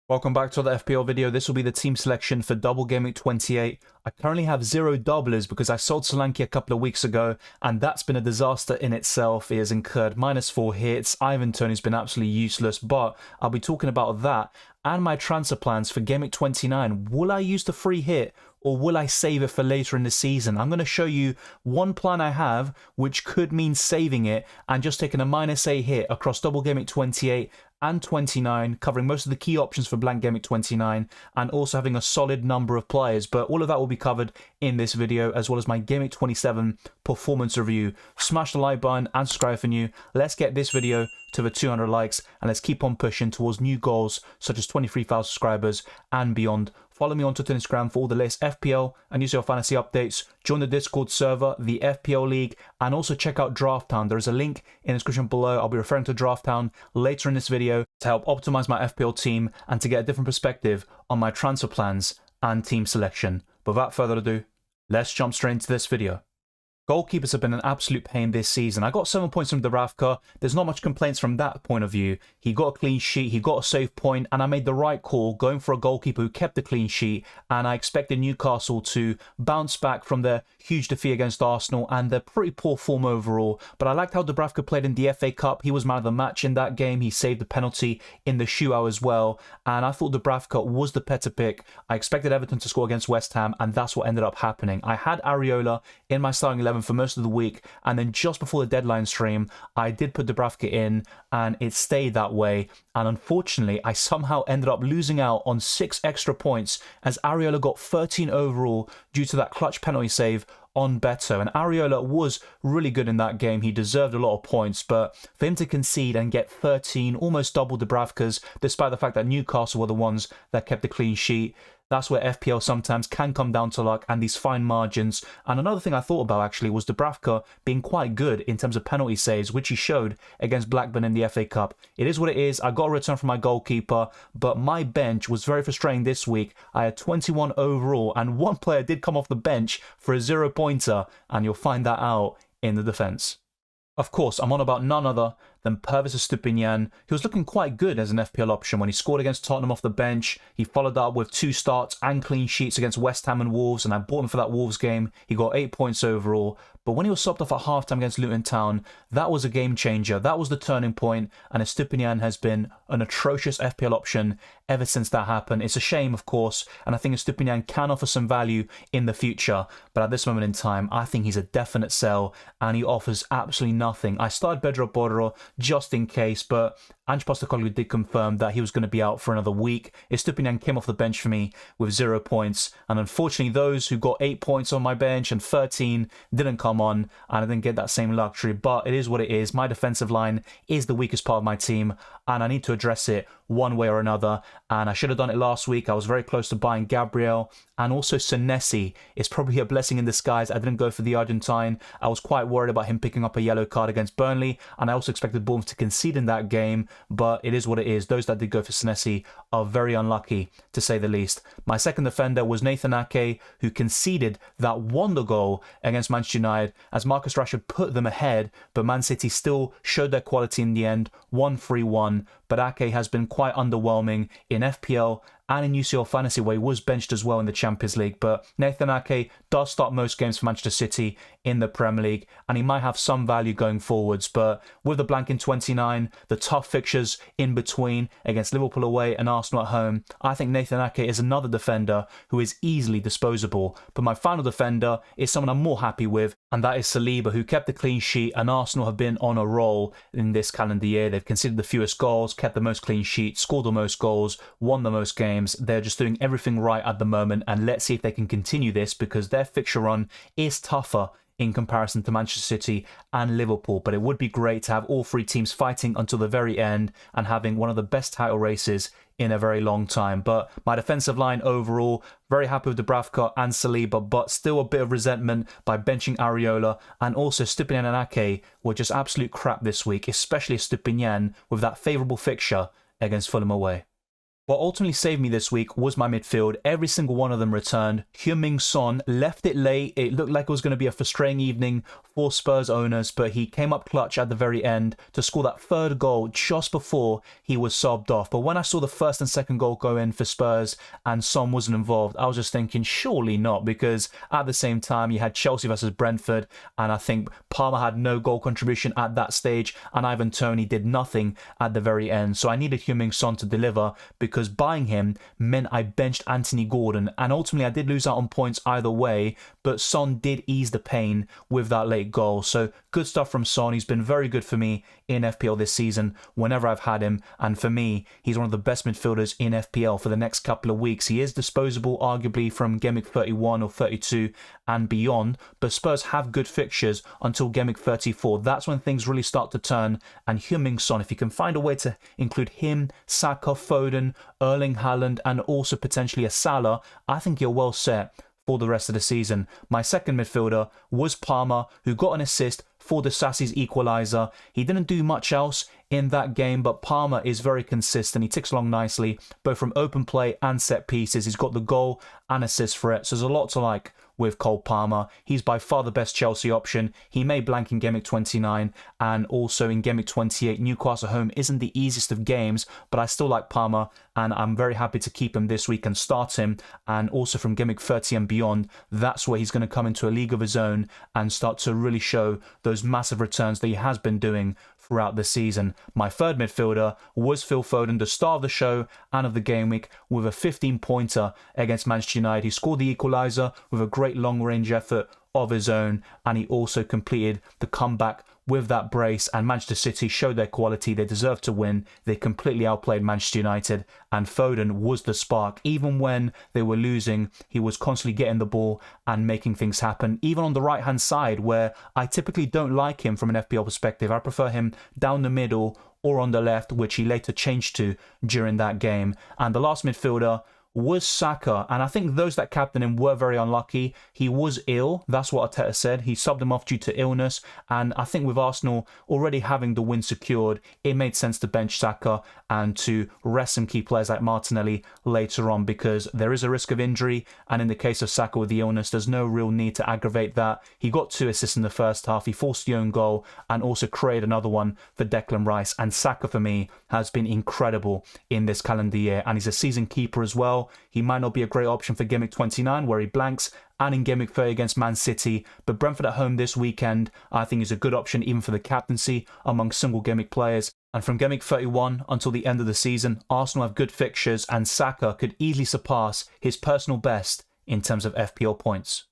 Welcome back to the FPL video. This will be the team selection for Double Gameweek 28. I currently have 0 doublers because I sold Solanke a couple of weeks ago, and that's been a disaster in itself. He has incurred -4 hits. Ivan Toney's been absolutely useless, but I'll be talking about that and my transfer plans for Gameweek 29. Will I use the free hit, or will I save it for later in the season? I'm going to show you one plan I have, which could mean saving it and just taking a -8 hit across Double Gameweek 28 and 29, covering most of the key options for Blank Gameweek 29, and also having a solid number of players. But all of that will be covered in this video, as well as my Gameweek 27 performance review. Smash the like button and subscribe if you're new. Let's get this video to the 200 likes, and let's keep on pushing towards new goals, such as 23,000 subscribers and beyond. Follow me on Twitter and Instagram for all the latest FPL and UCL fantasy updates. Join the Discord server, the FPL League, and also check out Drafthound. There is a link in the description below. I'll be referring to Drafthound later in this video to help optimize my FPL team and to get a different perspective on my transfer plans and team selection. But without further ado, let's jump straight into this video. Goalkeepers have been an absolute pain this season. I got 7 points from Dubravka. There's not much complaints from that point of view. He got a clean sheet, he got a save point, and I made the right call going for a goalkeeper who kept the clean sheet, and I expected Newcastle to bounce back from their huge defeat against Arsenal and their pretty poor form overall. But I liked how Dubravka played in the FA Cup. He was man of the match in that game. He saved the penalty in the shootout as well, and I thought Dubravka was the better pick. I expected Everton to score against West Ham, and that's what ended up happening. I had Areola in my starting 11 for most of the week, and then just before the deadline stream I did put Dubravka in, and it stayed that way. And unfortunately I somehow ended up losing out on 6 extra points, as Areola got 13 overall due to that clutch penalty save on Beto. And Areola was really good in that game. He deserved a lot of points, but for him to concede and get 13, almost double Dubravka's, despite the fact that Newcastle were the ones that kept the clean sheet, that's where FPL sometimes can come down to luck and these fine margins. And another thing I thought about actually was Dubravka being quite good in terms of penalty saves, which he showed against Blackburn in the FA Cup. It is what it is. I got a return from my goalkeeper, but my bench was very frustrating this week. I had 21 overall, and one player did come off the bench for a 0-pointer, and you'll find that out in the defence. Of course, I'm on about none other than Pervis Estupiñán, who was looking quite good as an FPL option when he scored against Tottenham off the bench. He followed that up with 2 starts and clean sheets against West Ham and Wolves, and I bought him for that Wolves game. He got 8 points overall. But when he was subbed off at halftime against Luton Town, that was a game changer. That was the turning point, and Estupiñán has been an atrocious FPL option ever since that happened. It's a shame, of course, and I think Estupiñán can offer some value in the future. But at this moment in time, I think he's a definite sell, and he offers absolutely nothing. I started Pedro Porro just in case, but Ange Postecoglou did confirm that he was going to be out for another week. Estupiñán came off the bench for me with 0 points, and unfortunately those who got 8 points on my bench and 13 didn't come on, and I didn't get that same luxury. But it is what it is. My defensive line is the weakest part of my team, and I need to address it one way or another, and I should have done it last week. I was very close to buying Gabriel, and also Senesi is probably a blessing in disguise. I didn't go for the Argentine. I was quite worried about him picking up a yellow card against Burnley, and I also expected Bournemouth to concede in that game, but it is what it is. Those that did go for Senesi are very unlucky, to say the least. My second defender was Nathan Ake, who conceded that wonder goal against Manchester United, as Marcus Rashford put them ahead, but Man City still showed their quality in the end, 1-3-1, but Ake has been quite underwhelming in FPL and in UCL Fantasy, where he was benched as well in the Champions League. But Nathan Ake does start most games for Manchester City in the Premier League, and he might have some value going forwards. But with the blank in 29, the tough fixtures in between against Liverpool away and Arsenal at home, I think Nathan Ake is another defender who is easily disposable. But my final defender is someone I'm more happy with, and that is Saliba, who kept the clean sheet, and Arsenal have been on a roll in this calendar year. They've conceded the fewest goals, kept the most clean sheets, scored the most goals, won the most games. They're just doing everything right at the moment, and let's see if they can continue this, because their fixture run is tougher in comparison to Manchester City and Liverpool. But it would be great to have all 3 teams fighting until the very end and having one of the best title races in a very long time. But my defensive line overall, very happy with Dubravka and Saliba, but still a bit of resentment by benching Areola, and also Estupiñán and Ake were just absolute crap this week, especially Estupiñán with that favourable fixture against Fulham away. What ultimately saved me this week was my midfield. Every single one of them returned. Heung-min Son left it late. It looked like it was going to be a frustrating evening for Spurs owners, but he came up clutch at the very end to score that third goal just before he was subbed off. But when I saw the first and second goal go in for Spurs and Son wasn't involved, I was just thinking, surely not, because at the same time, you had Chelsea versus Brentford, and I think Palmer had no goal contribution at that stage, and Ivan Toney did nothing at the very end. So I needed Heung-min Son to deliver, because buying him meant I benched Anthony Gordon, and ultimately I did lose out on points either way, but Son did ease the pain with that late goal. So good stuff from Son. He's been very good for me in FPL this season whenever I've had him, and for me, he's one of the best midfielders in FPL for the next couple of weeks. He is disposable, arguably, from Game Week 31 or 32 and beyond, but Spurs have good fixtures until Game Week 34. That's when things really start to turn, and Heung-min Son, if you can find a way to include him, Saka, Foden, Erling Haaland, and also potentially a Salah, I think you're well set for the rest of the season. My second midfielder was Palmer, who got an assist for the Sassy's equaliser. He didn't do much else in that game, but Palmer is very consistent. He ticks along nicely, both from open play and set pieces. He's got the goal and assist for it, so there's a lot to like with Cole Palmer. He's by far the best Chelsea option. He may blank in Game Week 29, and also in Game Week 28, Newcastle home isn't the easiest of games, but I still like Palmer, and I'm very happy to keep him this week and start him. And also from Game Week 30 and beyond, that's where he's going to come into a league of his own and start to really show those massive returns that he has been doing throughout the season. My third midfielder was Phil Foden, the star of the show and of the game week, with a 15-pointer against Manchester United. He scored the equaliser with a great long-range effort of his own, and he also completed the comeback with that brace, and Manchester City showed their quality. They deserved to win. They completely outplayed Manchester United, and Foden was the spark. Even when they were losing, he was constantly getting the ball and making things happen, even on the right-hand side, where I typically don't like him from an FPL perspective. I prefer him down the middle or on the left, which he later changed to during that game. And the last midfielder was Saka, and I think those that captained him were very unlucky. He was ill, that's what Arteta said. He subbed him off due to illness, and I think with Arsenal already having the win secured, it made sense to bench Saka and to rest some key players like Martinelli later on, because there is a risk of injury, and in the case of Saka with the illness, there's no real need to aggravate that. He got 2 assists in the first half, he forced the own goal, and also created another one for Declan Rice, and Saka for me has been incredible in this calendar year, and he's a season keeper as well. He might not be a great option for Game Week 29 where he blanks, and in Game Week 30 against Man City, but Brentford at home this weekend I think is a good option even for the captaincy among single Game Week players. And from Game Week 31 until the end of the season, Arsenal have good fixtures, and Saka could easily surpass his personal best in terms of FPL points.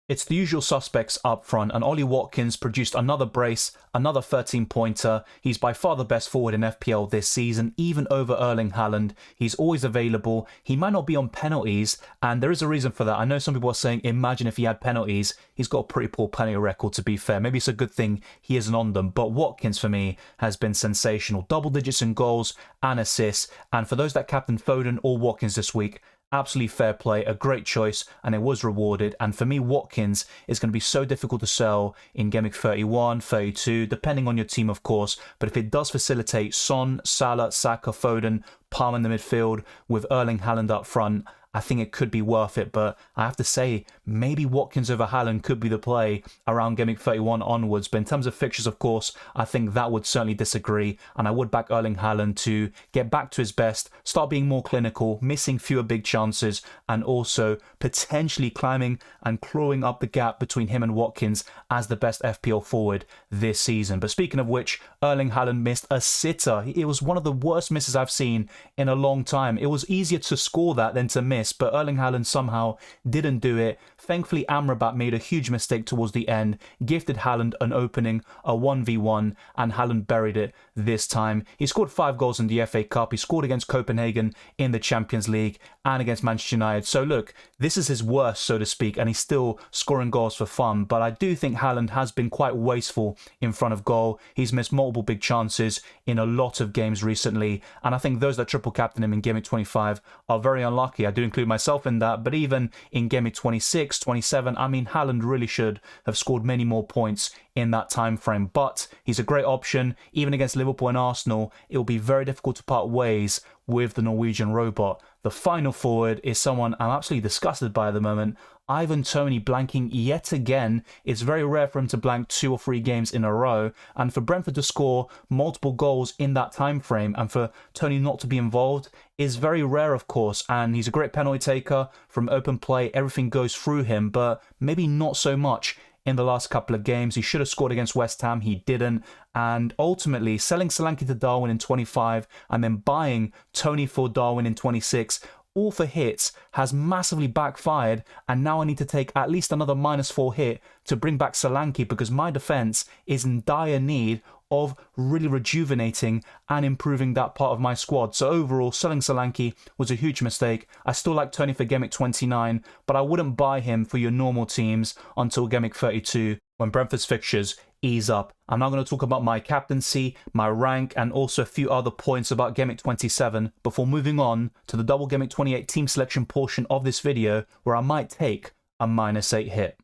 It's the usual suspects up front, and Ollie Watkins produced another brace, another 13-pointer. He's by far the best forward in FPL this season, even over Erling Haaland. He's always available. He might not be on penalties, and there is a reason for that. I know some people are saying, imagine if he had penalties. He's got a pretty poor penalty record, to be fair. Maybe it's a good thing he isn't on them, but Watkins for me has been sensational. Double digits in goals and assists, and for those that captain Foden or Watkins this week, absolutely fair play, a great choice, and it was rewarded. And for me, Watkins is going to be so difficult to sell in Game Week 31, 32, depending on your team, of course. But if it does facilitate Son, Salah, Saka, Foden, Palmer in the midfield with Erling Haaland up front, I think it could be worth it. But I have to say, maybe Watkins over Haaland could be the play around Game Week 31 onwards. But in terms of fixtures, of course, I think that would certainly disagree. And I would back Erling Haaland to get back to his best, start being more clinical, missing fewer big chances, and also potentially climbing and clawing up the gap between him and Watkins as the best FPL forward this season. But speaking of which, Erling Haaland missed a sitter. It was one of the worst misses I've seen in a long time. It was easier to score that than to miss, but Erling Haaland somehow didn't do it. Thankfully, Amrabat made a huge mistake towards the end, gifted Haaland an opening, a 1v1, and Haaland buried it this time. He scored 5 goals in the FA Cup. He scored against Copenhagen in the Champions League and against Manchester United. So look, this is his worst, so to speak, and he's still scoring goals for fun. But I do think Haaland has been quite wasteful in front of goal. He's missed multiple big chances in a lot of games recently, and I think those that triple captain him in Game Week 25 are very unlucky. I do include myself in that, but even in Game Week 26, 27, I mean, Haaland really should have scored many more points in that time frame. But he's a great option. Even against Liverpool and Arsenal, it will be very difficult to part ways with the Norwegian robot. The final forward is someone I'm absolutely disgusted by at the moment. Ivan Toney blanking yet again. It's very rare for him to blank 2 or 3 games in a row, and for Brentford to score multiple goals in that time frame and for Toney not to be involved is very rare, of course. And he's a great penalty taker from open play. Everything goes through him, but maybe not so much in the last couple of games. He should have scored against West Ham. He didn't. And ultimately, selling Solanke to Darwin in 25 and then buying Toney for Darwin in 26, all for hits, has massively backfired, and now I need to take at least another -4 hit to bring back Solanke because my defence is in dire need of really rejuvenating and improving that part of my squad. So overall, selling Solanke was a huge mistake. I still like Toney for Game Week 29, but I wouldn't buy him for your normal teams until Game Week 32 when Brentford's fixtures ease up. I'm now going to talk about my captaincy, my rank, and also a few other points about Game Week 27 before moving on to the Double Game Week 28 team selection portion of this video where I might take a -8 hit.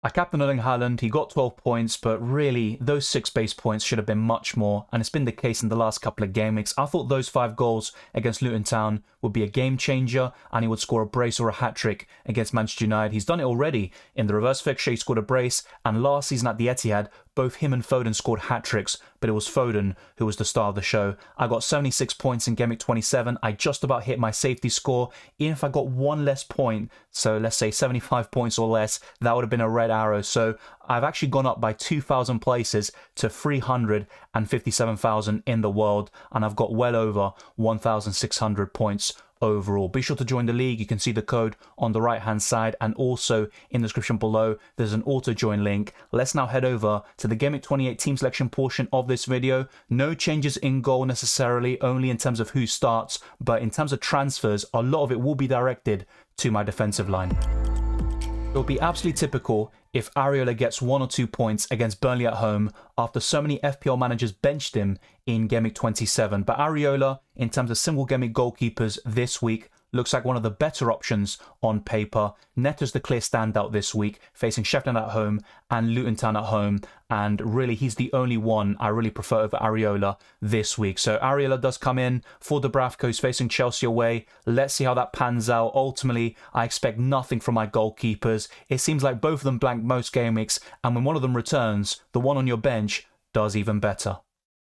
I captained Erling Haaland, he got 12 points, but really, those 6 base points should have been much more, and it's been the case in the last couple of game weeks. I thought those 5 goals against Luton Town would be a game changer, and he would score a brace or a hat-trick against Manchester United. He's done it already. In the reverse fixture, he scored a brace, and last season at the Etihad, both him and Foden scored hat-tricks, but it was Foden who was the star of the show. I got 76 points in Game Week 27. I just about hit my safety score. Even if I got 1 less point, so let's say 75 points or less, that would have been a red arrow. So I've actually gone up by 2,000 places to 357,000 in the world, and I've got well over 1,600 points overall. Be sure to join the league. You can see the code on the right hand side, and also in the description below there's an auto join link. Let's now head over to the Game Week 28 team selection portion of this video. No changes in goal necessarily, only in terms of who starts, but in terms of transfers, a lot of it will be directed to my defensive line. It will be absolutely typical if Areola gets 1 or 2 points against Burnley at home after so many FPL managers benched him in Game Week 27. But Areola, in terms of single game week goalkeepers this week, looks like one of the better options on paper. Neto's the clear standout this week, facing Sheffield at home and Luton Town at home. And really, he's the only one I really prefer over Areola this week. So Areola does come in for Dubravka, who's facing Chelsea away. Let's see how that pans out. Ultimately, I expect nothing from my goalkeepers. It seems like both of them blank most game weeks, and when one of them returns, the one on your bench does even better.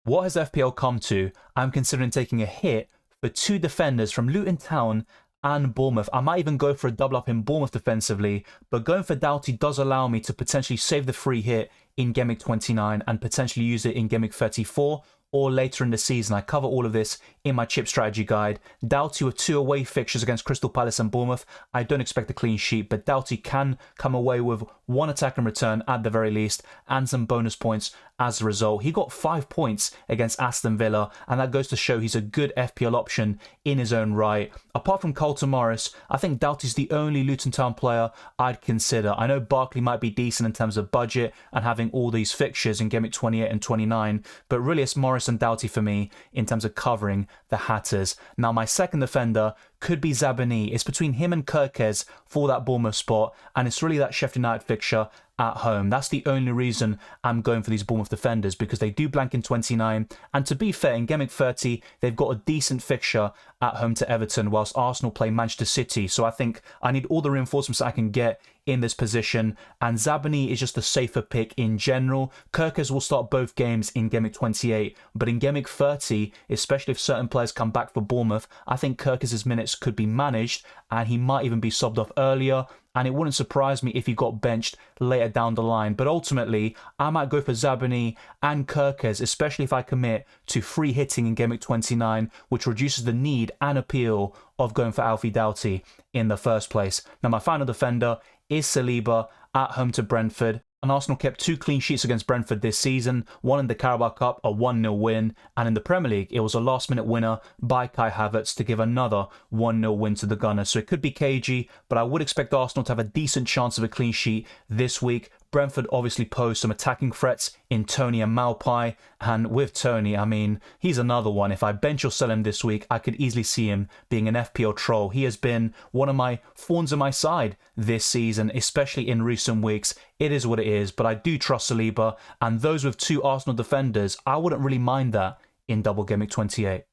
What has FPL come to? I'm considering taking a hit for 2 defenders from Luton Town and Bournemouth. I might even go for a double up in Bournemouth defensively, but going for Doughty does allow me to potentially save the free hit in Game Week 29 and potentially use it in Game Week 34 or later in the season. I cover all of this in my chip strategy guide. Doughty with 2 away fixtures against Crystal Palace and Bournemouth. I don't expect a clean sheet, but Doughty can come away with 1 attack and return at the very least, and some bonus points as a result. He got 5 points against Aston Villa, and that goes to show he's a good FPL option in his own right. Apart from Carlton Morris, I think Doughty's the only Luton Town player I'd consider. I know Barkley might be decent in terms of budget and having all these fixtures in Game Week 28 and 29, but really it's Morris and Doughty for me in terms of covering the Hatters. Now my second defender could be Zabani. It's between him and Kirkes for that Bournemouth spot, and it's really that Sheffield United fixture at home. That's the only reason I'm going for these Bournemouth defenders, because they do blank in 29, and to be fair, in Game Week 30 they've got a decent fixture at home to Everton, whilst Arsenal play Manchester City. So I think I need all the reinforcements I can get in this position, and Zabani is just a safer pick in general. Kirkes will start both games in Game Week 28, but in Game Week 30, especially if certain players come back for Bournemouth, I think Kirkes' minutes could be managed, and he might even be subbed off earlier, and it wouldn't surprise me if he got benched later down the line. But ultimately, I might go for Zabani and Kirkes, especially if I commit to free hitting in Game Week 29, which reduces the need and appeal of going for Alfie Doughty in the first place. Now, my final defender is Saliba at home to Brentford. And Arsenal kept 2 clean sheets against Brentford this season, one in the Carabao Cup, a 1-0 win, and in the Premier League, it was a last-minute winner by Kai Havertz to give another 1-0 win to the Gunners. So it could be cagey, but I would expect Arsenal to have a decent chance of a clean sheet this week. Brentford obviously pose some attacking threats in Tony and Malpai, and with Tony, I mean, he's another one. If I bench or sell him this week, I could easily see him being an FPL troll. He has been one of my thorns in my side this season, especially in recent weeks. It is what it is, but I do trust Saliba, and those with two Arsenal defenders, I wouldn't really mind that in Double Gameweek 28.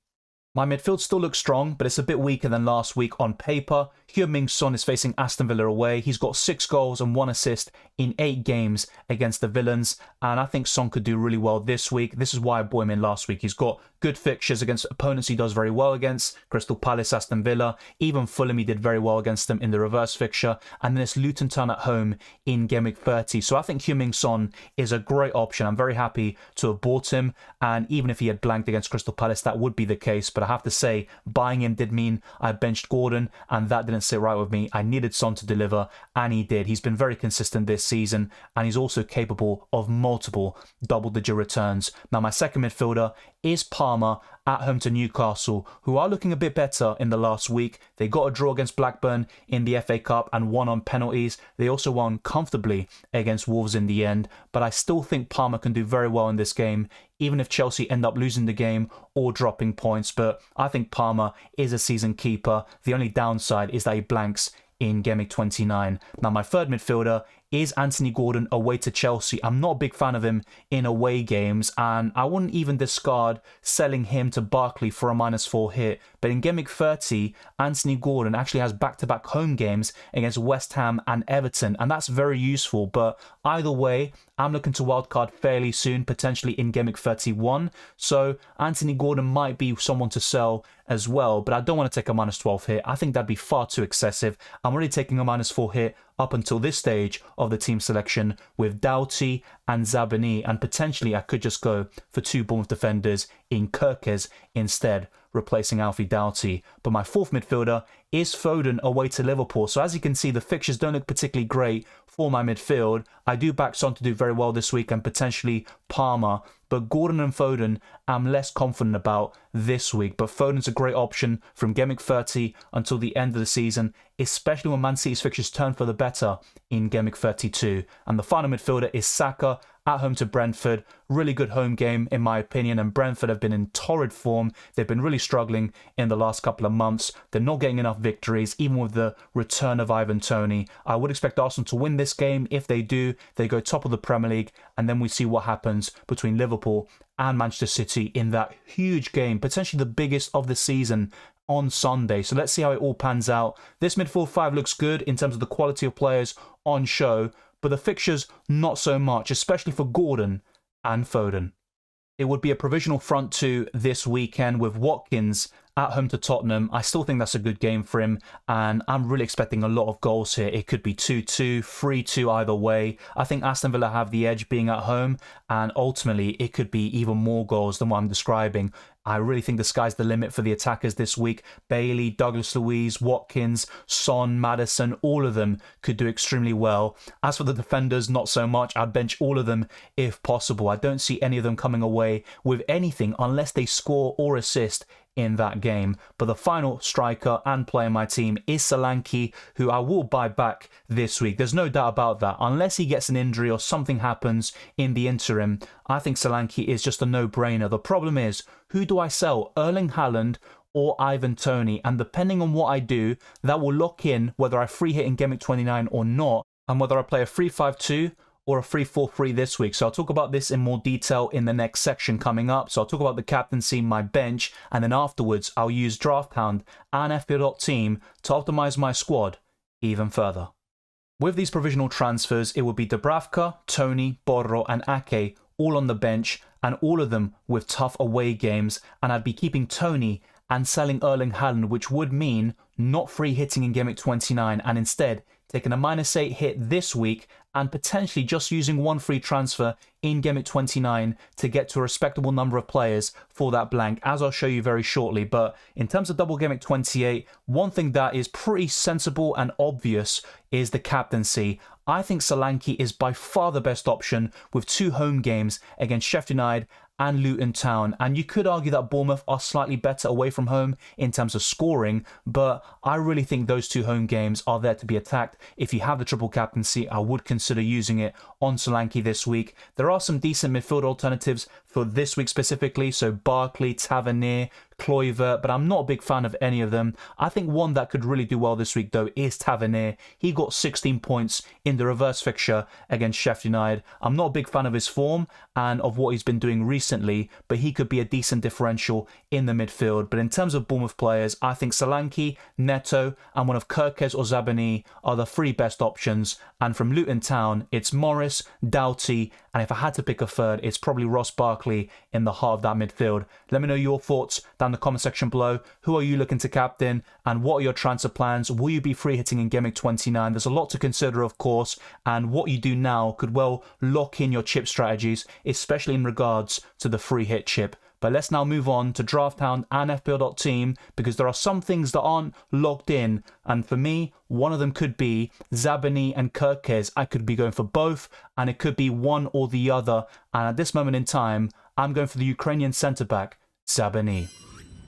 My midfield still looks strong, but it's a bit weaker than last week on paper. Heung-min Son is facing Aston Villa away. He's got 6 goals and 1 assist in 8 games against the Villains, and I think Son could do really well this week. This is why I bought him in last week. He's got good fixtures against opponents he does very well against. Crystal Palace, Aston Villa, even Fulham he did very well against them in the reverse fixture, and then it's Luton Town at home in Game Week 30. So I think Heung-min Son is a great option. I'm very happy to have bought him, and even if he had blanked against Crystal Palace, that would be the case, but I have to say, buying him did mean I benched Gordon, and that didn't sit right with me. I needed Son to deliver, and he did. He's been very consistent this season, and he's also capable of multiple double-digit returns. Now, my second midfielder is Palmer at home to Newcastle, who are looking a bit better in the last week. They got a draw against Blackburn in the FA Cup and won on penalties. They also won comfortably against Wolves in the end, but I still think Palmer can do very well in this game, even if Chelsea end up losing the game or dropping points. But I think Palmer is a season keeper. The only downside is that he blanks in Game Week 29. Now, my third midfielder is Anthony Gordon away to Chelsea. I'm not a big fan of him in away games, and I wouldn't even discard selling him to Barkley for a -4 hit. But in Game Week 30, Anthony Gordon actually has back-to-back home games against West Ham and Everton, and that's very useful. But either way, I'm looking to wildcard fairly soon, potentially in Game Week 31. So Anthony Gordon might be someone to sell as well, but I don't want to take a -12 hit. I think that'd be far too excessive. I'm already taking a -4 hit up until this stage of the team selection with Doughty and Zabani, and potentially I could just go for 2 Bournemouth defenders in Kirkes instead, replacing Alfie Doughty. But my fourth midfielder is Foden away to Liverpool. So as you can see, the fixtures don't look particularly great for my midfield. I do back Son to do very well this week and potentially Palmer, but Gordon and Foden I'm less confident about this week. But Foden's a great option from Game Week 30 until the end of the season, especially when Man City's fixtures turn for the better in Game Week 32. And the final midfielder is Saka at home to Brentford. Really good home game in my opinion, and Brentford have been in torrid form. They've been really struggling in the last couple of months. They're not getting enough victories, even with the return of Ivan Toney. I would expect Arsenal to win this game. If they do, they go top of the Premier League, and then we see what happens between Liverpool and Manchester City in that huge game, potentially the biggest of the season on Sunday. So let's see how it all pans out. This midfield 5 looks good in terms of the quality of players on show, but the fixtures not so much, especially for Gordon and Foden. It would be a provisional front 2 this weekend with Watkins at home to Tottenham. I still think that's a good game for him, and I'm really expecting a lot of goals here. It could be 2-2, 3-2 either way. I think Aston Villa have the edge being at home, and ultimately it could be even more goals than what I'm describing. I really think the sky's the limit for the attackers this week. Bailey, Douglas Luiz, Watkins, Son, Maddison, all of them could do extremely well. As for the defenders, not so much. I'd bench all of them if possible. I don't see any of them coming away with anything unless they score or assist in that game. But the final striker and player in my team is Solanke, who I will buy back this week. There's no doubt about that. Unless he gets an injury or something happens in the interim, I think Solanke is just a no-brainer. The problem is, who do I sell? Erling Haaland or Ivan Toney? And depending on what I do, that will lock in whether I free hit in Game Week 29 or not, and whether I play a 3-5-2 or a 3-4-3 this week. So I'll talk about this in more detail in the next section coming up. So I'll talk about the captaincy, my bench, and then afterwards I'll use Drafthound and fpl.team to optimize my squad even further. With these provisional transfers, it would be Dubravka, Toney, Borro and Ake all on the bench, and all of them with tough away games, and I'd be keeping Toney and selling Erling Haaland, which would mean not free hitting in Game Week 29 and instead taking a -8 hit this week and potentially just using one free transfer in Game Week 29 to get to a respectable number of players for that blank, as I'll show you very shortly. But in terms of Double Game Week 28, one thing that is pretty sensible and obvious is the captaincy. I think Solanke is by far the best option with 2 home games against Sheffield United and Luton Town, and you could argue that Bournemouth are slightly better away from home in terms of scoring, but I really think those 2 home games are there to be attacked. If you have the triple captaincy, I would consider consider using it on Solanke this week. There are some decent midfield alternatives for this week specifically, so Barkley, Tavernier, Kluivert, but I'm not a big fan of any of them. I think one that could really do well this week though is Tavernier. He got 16 points in the reverse fixture against Sheffield United. I'm not a big fan of his form and of what he's been doing recently, but he could be a decent differential in the midfield. But in terms of Bournemouth players, I think Solanke, Neto, and one of Kirkes or Zabani are the three best options. And from Luton Town, it's Morris, Doughty, and if I had to pick a third, it's probably Ross Barkley in the heart of that midfield. Let me know your thoughts down in the comment section below. Who are you looking to captain, and what are your transfer plans? Will you be free hitting in Game Week 29? There's a lot to consider, of course, and what you do now could well lock in your chip strategies, especially in regards to the free hit chip. But let's now move on to Drafthound and fpl.team, because there are some things that aren't locked in, and for me, one of them could be Zabani and Kirkes. I could be going for both, and it could be one or the other, and at this moment in time, I'm going for the Ukrainian centre-back, Zabani.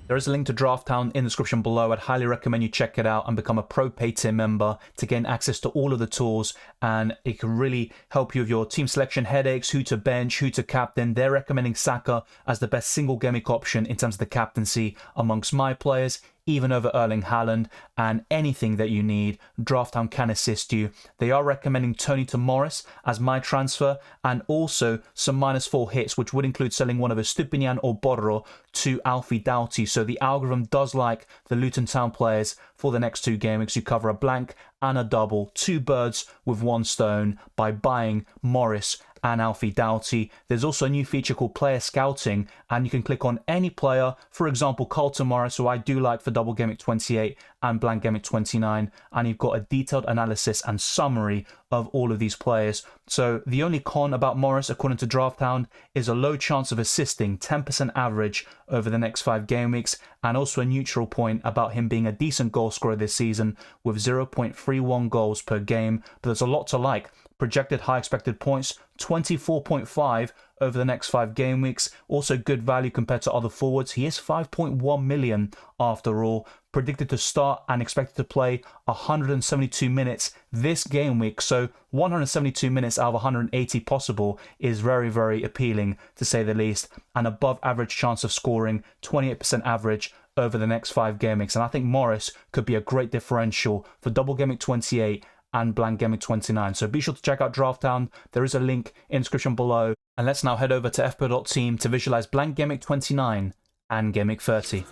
There is a link to Drafthound in the description below. I'd highly recommend you check it out and become a pro paid team member to gain access to all of the tools, and it can really help you with your team selection headaches, who to bench, who to captain. They're recommending Saka as the best single game week option in terms of the captaincy amongst my players, even over Erling Haaland, and anything that you need, Drafthound can assist you. They are recommending Tony to Morris as my transfer, and also some -4 hits, which would include selling one of Estupinian or Borro to Alfie Doughty. So the algorithm does like the Luton Town players for the next 2 game weeks. You cover a blank and a double, 2 birds with 1 stone by buying Morris and Alfie Doughty. There's also a new feature called Player Scouting, and you can click on any player, for example Carlton Morris, who I do like for Double Gameweek 28 and Blank Gameweek 29, and you've got a detailed analysis and summary of all of these players. So the only con about Morris, according to Drafthound, is a low chance of assisting, 10% average over the next 5 game weeks, and also a neutral point about him being a decent goal scorer this season with 0.31 goals per game. But there's a lot to like. Projected high expected points, 24.5 over the next 5 game weeks. Also good value compared to other forwards. He is 5.1 million after all. Predicted to start and expected to play 172 minutes this game week. So 172 minutes out of 180 possible is very, very appealing to say the least. An above average chance of scoring, 28% average over the next 5 game weeks. And I think Morris could be a great differential for Double Gameweek 28 and Blank Gameweek 29. So be sure to check out Drafthound. There is a link in the description below. And let's now head over to fpl.team to visualize Blank Gameweek 29 and Gameweek 30.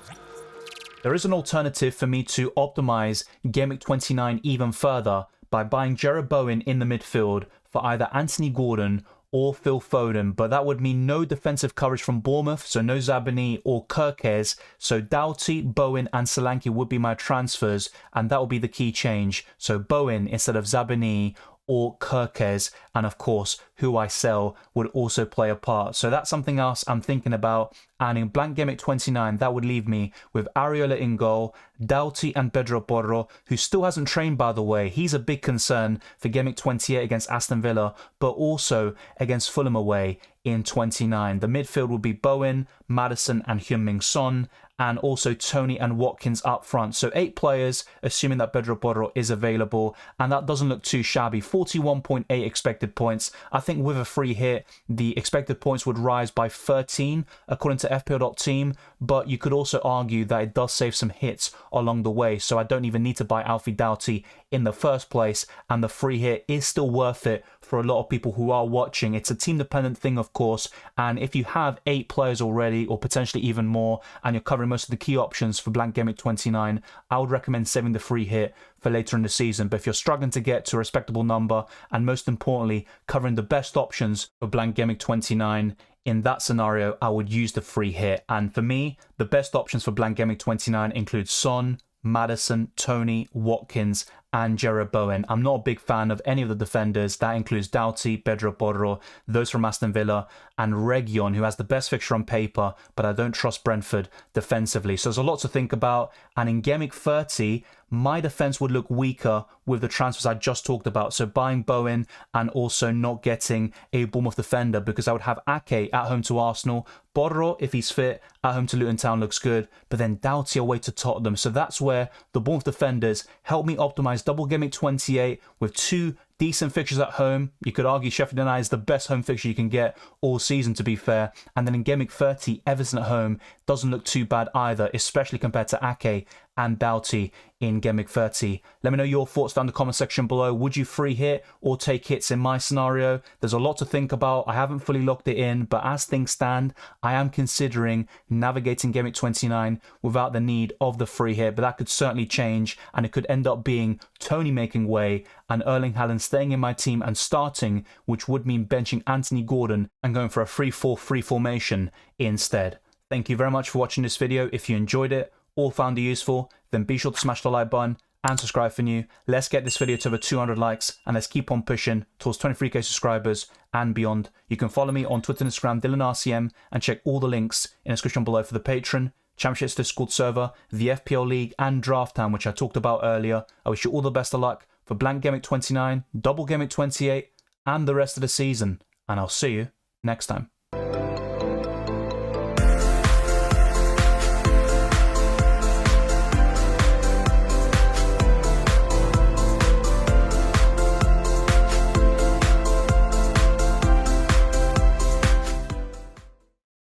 There is an alternative for me to optimize Gameweek 29 even further by buying Jarrod Bowen in the midfield for either Anthony Gordon or Phil Foden, but that would mean no defensive coverage from Bournemouth, so no Zabani or Kirkes. So Doughty, Bowen and Solanke would be my transfers, and that will be the key change. So Bowen instead of Zabani or Kirkes, and of course who I sell would also play a part. So that's something else I'm thinking about. And in Blank Gameweek 29, that would leave me with Areola in goal, Doughty and Pedro Porro, who still hasn't trained, by the way. He's a big concern for Gameweek 28 against Aston Villa, but also against Fulham away in 29. The midfield will be Bowen, Maddison and Heung-min Son, and also Tony and Watkins up front. So 8 players, assuming that Pedro Porro is available, and that doesn't look too shabby. 41.8 expected points. I think with a free hit, the expected points would rise by 13, according to fpl.team, but you could also argue that it does save some hits along the way, so I don't even need to buy Alfie Doughty in the first place, and the free hit is still worth it for a lot of people who are watching. It's a team dependent thing, of course, and if you have 8 players already, or potentially even more, and you're covering most of the key options for Blank Gameweek 29, I would recommend saving the free hit for later in the season. But if you're struggling to get to a respectable number, and most importantly covering the best options for Blank Gameweek 29, in that scenario I would use the free hit. And for me, the best options for Blank Gameweek 29 include Son, Maddison, Tony, Watkins and Jarrod Bowen. I'm not a big fan of any of the defenders. That includes Doughty, Pedro Porro, those from Aston Villa, and Region, who has the best fixture on paper, but I don't trust Brentford defensively. So there's a lot to think about. And in Gameweek 30, my defense would look weaker with the transfers I just talked about. So buying Bowen and also not getting a Bournemouth defender, because I would have Ake at home to Arsenal. Borro, if he's fit, at home to Luton Town looks good, but then Doughty away to Tottenham. So that's where the Bournemouth defenders help me optimize Double Gameweek 28 with 2 decent fixtures at home. You could argue Sheffield United is the best home fixture you can get all season, to be fair. And then in Game Week 30, Everton at home doesn't look too bad either, especially compared to Ake and Doughty in Game Week 30. Let me know your thoughts down in the comment section below. Would you free hit or take hits in my scenario? There's a lot to think about. I haven't fully locked it in, but as things stand, I am considering navigating Game Week 29 without the need of the free hit, but that could certainly change, and it could end up being Tony making way and Erling Haaland staying in my team and starting, which would mean benching Anthony Gordon and going for a 3-4-3 formation instead. Thank you very much for watching this video. If you enjoyed it or found it useful, then be sure to smash the like button and subscribe for new. Let's get this video to over 200 likes and let's keep on pushing towards 23k subscribers and beyond. You can follow me on Twitter and Instagram, DylanRCM, and check all the links in the description below for the Patreon, Championships Discord server, the FPL League, and Drafthound, which I talked about earlier. I wish you all the best of luck for Blank Gameweek 29, Double Gameweek 28, and the rest of the season. And I'll see you next time.